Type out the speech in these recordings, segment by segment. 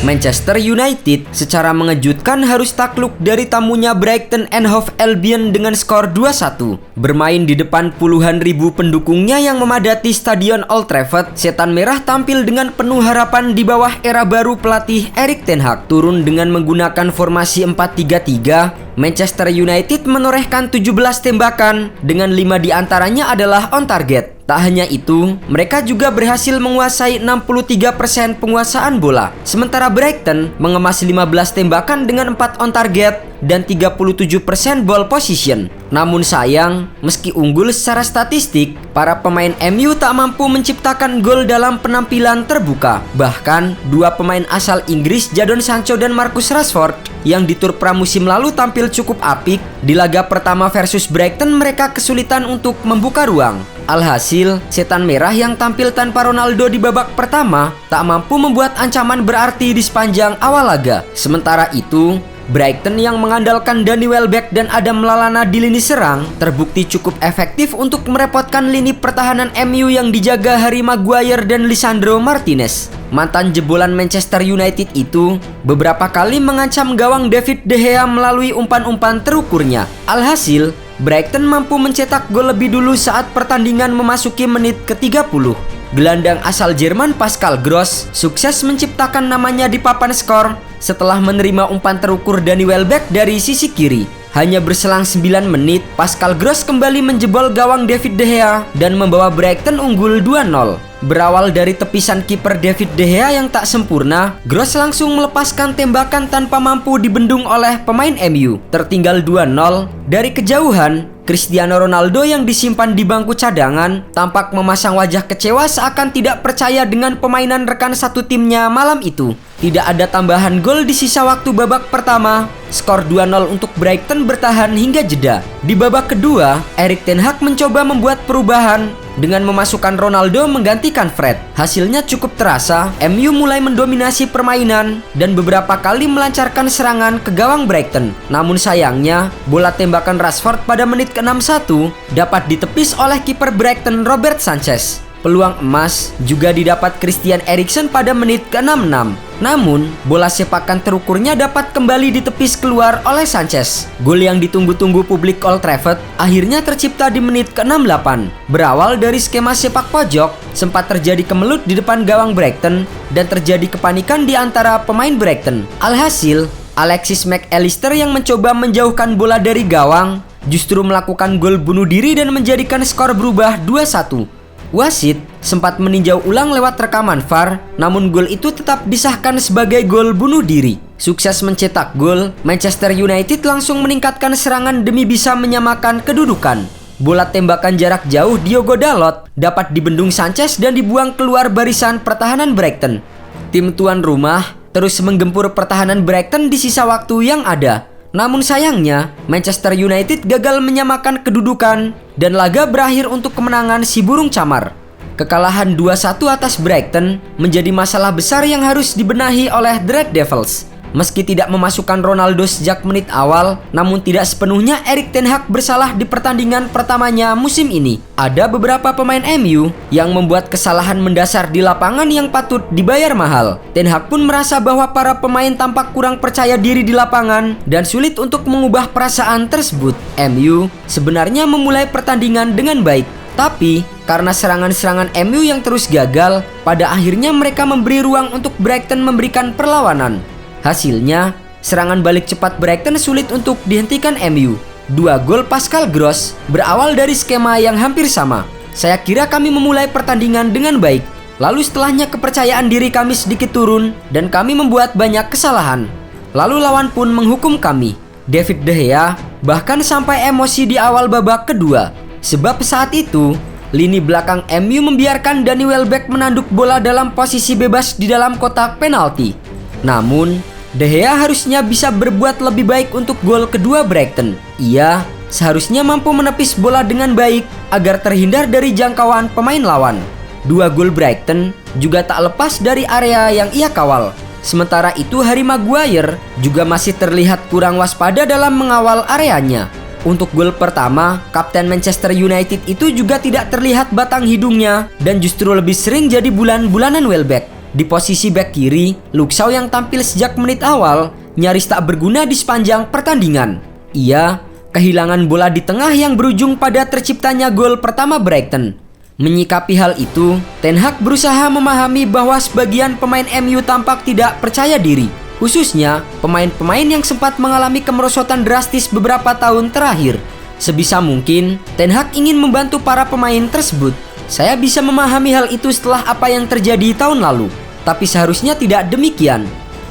Manchester United secara mengejutkan harus takluk dari tamunya Brighton and Hove Albion dengan skor 2-1. Bermain di depan puluhan ribu pendukungnya yang memadati Stadion Old Trafford, Setan Merah tampil dengan penuh harapan di bawah era baru pelatih Erik ten Hag. Turun dengan menggunakan formasi 4-3-3, Manchester United menorehkan 17 tembakan dengan 5 diantaranya adalah on target. Tak hanya itu, mereka juga berhasil menguasai 63% penguasaan bola. Sementara Brighton mengemas 15 tembakan dengan 4 on target dan 37% ball position. Namun sayang, meski unggul secara statistik, para pemain MU tak mampu menciptakan gol dalam penampilan terbuka. Bahkan, dua pemain asal Inggris, Jadon Sancho dan Marcus Rashford, yang di tur pramusim lalu tampil cukup apik, di laga pertama versus Brighton mereka kesulitan untuk membuka ruang. Alhasil, Setan Merah yang tampil tanpa Ronaldo di babak pertama tak mampu membuat ancaman berarti di sepanjang awal laga. Sementara itu, Brighton yang mengandalkan Danny Welbeck dan Adam Lallana di lini serang terbukti cukup efektif untuk merepotkan lini pertahanan MU yang dijaga Harry Maguire dan Lisandro Martinez. Mantan jebolan Manchester United itu beberapa kali mengancam gawang David De Gea melalui umpan-umpan terukurnya. Alhasil, Brighton mampu mencetak gol lebih dulu saat pertandingan memasuki menit ke-30. Gelandang asal Jerman Pascal Gross sukses menciptakan namanya di papan skor setelah menerima umpan terukur Danny Welbeck dari sisi kiri. Hanya berselang 9 menit, Pascal Gross kembali menjebol gawang David De Gea dan membawa Brighton unggul 2-0. Berawal dari tepisan kiper David De Gea yang tak sempurna, Gross langsung melepaskan tembakan tanpa mampu dibendung oleh pemain MU. Tertinggal 2-0 dari kejauhan, Cristiano Ronaldo yang disimpan di bangku cadangan tampak memasang wajah kecewa seakan tidak percaya dengan permainan rekan satu timnya malam itu. Tidak ada tambahan gol di sisa waktu babak pertama. Skor 2-0 untuk Brighton bertahan hingga jeda. Di babak kedua, Erik ten Hag mencoba membuat perubahan dengan memasukkan Ronaldo menggantikan Fred. Hasilnya cukup terasa, MU mulai mendominasi permainan dan beberapa kali melancarkan serangan ke gawang Brighton. Namun sayangnya, bola tembakan Rashford pada menit ke-61 dapat ditepis oleh kiper Brighton Robert Sanchez. Peluang emas juga didapat Christian Eriksen pada menit ke-66. Namun, bola sepakan terukurnya dapat kembali ditepis keluar oleh Sanchez. Gol yang ditunggu-tunggu publik Old Trafford akhirnya tercipta di menit ke-68. Berawal dari skema sepak pojok, sempat terjadi kemelut di depan gawang Brighton dan terjadi kepanikan di antara pemain Brighton. Alhasil, Alexis McAllister yang mencoba menjauhkan bola dari gawang justru melakukan gol bunuh diri dan menjadikan skor berubah 2-1. Wasit sempat meninjau ulang lewat rekaman VAR, namun gol itu tetap disahkan sebagai gol bunuh diri. Sukses mencetak gol, Manchester United langsung meningkatkan serangan demi bisa menyamakan kedudukan. Bola tembakan jarak jauh Diogo Dalot dapat dibendung Sanchez dan dibuang keluar barisan pertahanan Brighton. Tim tuan rumah terus menggempur pertahanan Brighton di sisa waktu yang ada. Namun sayangnya, Manchester United gagal menyamakan kedudukan dan laga berakhir untuk kemenangan si burung camar. Kekalahan 2-1 atas Brighton menjadi masalah besar yang harus dibenahi oleh The Red Devils. Meski tidak memasukkan Ronaldo sejak menit awal, namun tidak sepenuhnya Erik ten Hag bersalah di pertandingan pertamanya musim ini. Ada beberapa pemain MU yang membuat kesalahan mendasar di lapangan yang patut dibayar mahal. Ten Hag pun merasa bahwa para pemain tampak kurang percaya diri di lapangan dan sulit untuk mengubah perasaan tersebut. MU sebenarnya memulai pertandingan dengan baik, tapi karena serangan-serangan MU yang terus gagal, pada akhirnya mereka memberi ruang untuk Brighton memberikan perlawanan. Hasilnya, serangan balik cepat Brighton sulit untuk dihentikan MU. 2 gol Pascal Gross berawal dari skema yang hampir sama. Saya kira kami memulai pertandingan dengan baik. Lalu setelahnya kepercayaan diri kami sedikit turun dan kami membuat banyak kesalahan. Lalu lawan pun menghukum kami. David De Gea bahkan sampai emosi di awal babak kedua. Sebab saat itu, lini belakang MU membiarkan Danny Welbeck menanduk bola dalam posisi bebas di dalam kotak penalti. Namun, De Gea harusnya bisa berbuat lebih baik untuk gol kedua Brighton. Ia seharusnya mampu menepis bola dengan baik agar terhindar dari jangkauan pemain lawan. 2 gol Brighton juga tak lepas dari area yang ia kawal. Sementara itu Harry Maguire juga masih terlihat kurang waspada dalam mengawal areanya. Untuk gol pertama, kapten Manchester United itu juga tidak terlihat batang hidungnya dan justru lebih sering jadi bulan-bulanan Welbeck. Di posisi bek kiri, Luke Shaw yang tampil sejak menit awal nyaris tak berguna di sepanjang pertandingan. Ia kehilangan bola di tengah yang berujung pada terciptanya gol pertama Brighton. Menyikapi hal itu, Ten Hag berusaha memahami bahwa sebagian pemain MU tampak tidak percaya diri, khususnya pemain-pemain yang sempat mengalami kemerosotan drastis beberapa tahun terakhir. Sebisa mungkin, Ten Hag ingin membantu para pemain tersebut. Saya bisa memahami hal itu setelah apa yang terjadi tahun lalu, tapi seharusnya tidak demikian.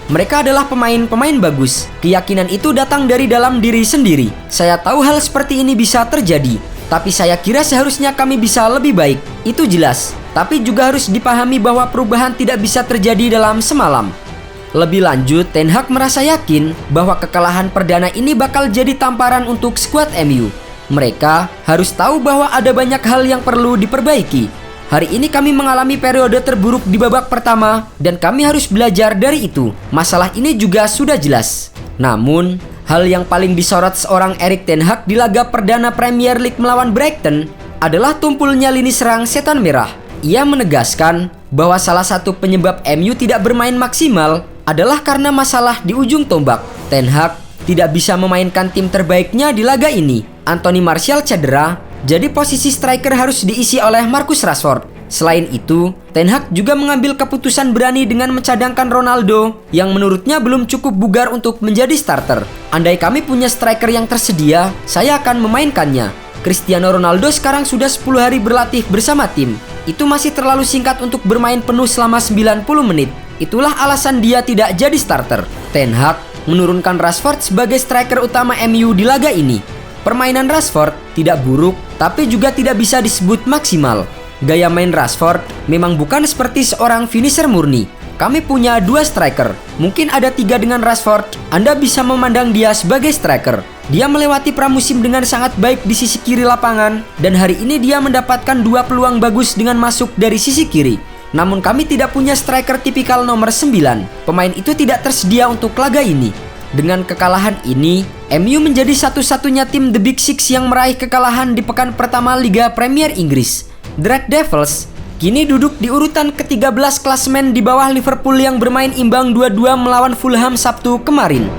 Mereka adalah pemain-pemain bagus. Keyakinan itu datang dari dalam diri sendiri. Saya tahu hal seperti ini bisa terjadi, tapi saya kira seharusnya kami bisa lebih baik. Itu jelas, tapi juga harus dipahami bahwa perubahan tidak bisa terjadi dalam semalam. Lebih lanjut, Ten Hag merasa yakin bahwa kekalahan perdana ini bakal jadi tamparan untuk skuad MU. Mereka harus tahu bahwa ada banyak hal yang perlu diperbaiki. Hari ini kami mengalami periode terburuk di babak pertama dan kami harus belajar dari itu. Masalah ini juga sudah jelas. Namun, hal yang paling disorot seorang Erik ten Hag di laga perdana Premier League melawan Brighton adalah tumpulnya lini serang setan merah. Ia menegaskan bahwa salah satu penyebab MU tidak bermain maksimal adalah karena masalah di ujung tombak. Ten Hag tidak bisa memainkan tim terbaiknya di laga ini. Anthony Martial cedera, jadi posisi striker harus diisi oleh Marcus Rashford. Selain itu, Ten Hag juga mengambil keputusan berani dengan mencadangkan Ronaldo yang menurutnya belum cukup bugar untuk menjadi starter. Andai kami punya striker yang tersedia, saya akan memainkannya. Cristiano Ronaldo sekarang sudah 10 hari berlatih bersama tim. Itu masih terlalu singkat untuk bermain penuh selama 90 menit. Itulah alasan dia tidak jadi starter. Ten Hag menurunkan Rashford sebagai striker utama MU di laga ini. Permainan Rashford tidak buruk, tapi juga tidak bisa disebut maksimal. Gaya main Rashford memang bukan seperti seorang finisher murni. Kami punya 2 striker, mungkin ada 3 dengan Rashford. Anda bisa memandang dia sebagai striker. Dia melewati pramusim dengan sangat baik di sisi kiri lapangan, dan hari ini dia mendapatkan 2 peluang bagus dengan masuk dari sisi kiri. Namun kami tidak punya striker tipikal nomor 9. Pemain itu tidak tersedia untuk laga ini. Dengan kekalahan ini, MU menjadi satu-satunya tim The Big Six yang meraih kekalahan di pekan pertama Liga Premier Inggris. The Red Devils kini duduk di urutan ke-13 klasemen di bawah Liverpool yang bermain imbang 2-2 melawan Fulham Sabtu kemarin.